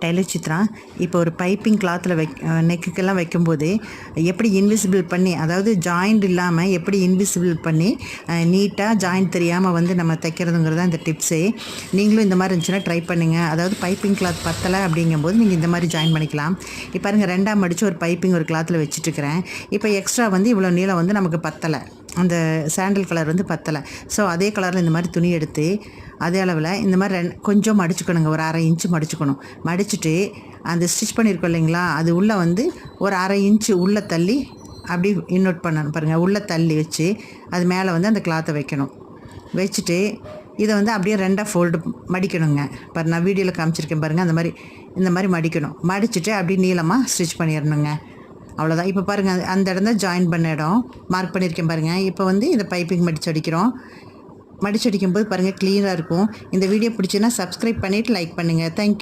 Taylor Chitra. இப்போ ஒரு piping கிளாத்தில் நெக்குக்கெல்லாம் வைக்கும்போது எப்படி இன்விசிபிள் பண்ணி, அதாவது ஜாயிண்ட் இல்லாமல் எப்படி இன்விசிபிள் பண்ணி நீட்டாக ஜாயிண்ட் தெரியாமல் வந்து நம்ம தைக்கிறதுங்கிறது தான் இந்த டிப்ஸே. நீங்களும் இந்த மாதிரி இருந்துச்சுன்னா ட்ரை பண்ணுங்கள். அதாவது பைப்பிங் கிளாத் பத்தலை அப்படிங்கும்போது நீங்கள் இந்த மாதிரி ஜாயின் பண்ணிக்கலாம். இப்போ பாருங்கள், 2ஆக மடித்து ஒரு பைப்பிங் ஒரு கிளாத்தில் வச்சுட்டுருக்கிறேன். இப்போ எக்ஸ்ட்ரா வந்து இவ்வளோ நீளம் வந்து நமக்கு பத்தலை, அந்த சாண்டில் கலர் வந்து பத்தலை. ஸோ அதே கலரில் இந்த மாதிரி துணி எடுத்து அதே அளவில் இந்த மாதிரி கொஞ்சம் மடிச்சுக்கணுங்க. ஒரு 1/2 இன்ச்சு மடிச்சுக்கணும். மடிச்சுட்டு அந்த ஸ்டிச் பண்ணியிருக்கோம் இல்லைங்களா, அது உள்ளே வந்து ஒரு 1/2 இன்ச்சு உள்ளே தள்ளி அப்படி இன்னோட் பண்ணணும் பாருங்கள். உள்ளே தள்ளி வச்சு அது மேலே வந்து அந்த கிளாத்தை வைக்கணும். வச்சுட்டு இதை வந்து அப்படியே 2ஆக ஃபோல்டு மடிக்கணுங்க. பாரு, நான் வீடியோவில் காமிச்சிருக்கேன் பாருங்கள். இந்த மாதிரி மடிக்கணும். மடிச்சுட்டு அப்படியே நீளமாக ஸ்டிச் பண்ணிடணுங்க. அவ்வளோதான். இப்போ பாருங்கள், அந்த இடம் தான் ஜாயின் பண்ண இடம் மார்க் பண்ணியிருக்கேன் பாருங்கள். இப்போ வந்து இந்த பைப்பிங் மடிச்சடிக்கிறோம். மடிச்சடிக்கும்போது பாருங்கள் க்ளீனாக இருக்கும். இந்த வீடியோ பிடிச்சின்னா சப்ஸ்கிரைப் பண்ணிவிட்டு லைக் பண்ணுங்கள். தேங்க்யூ.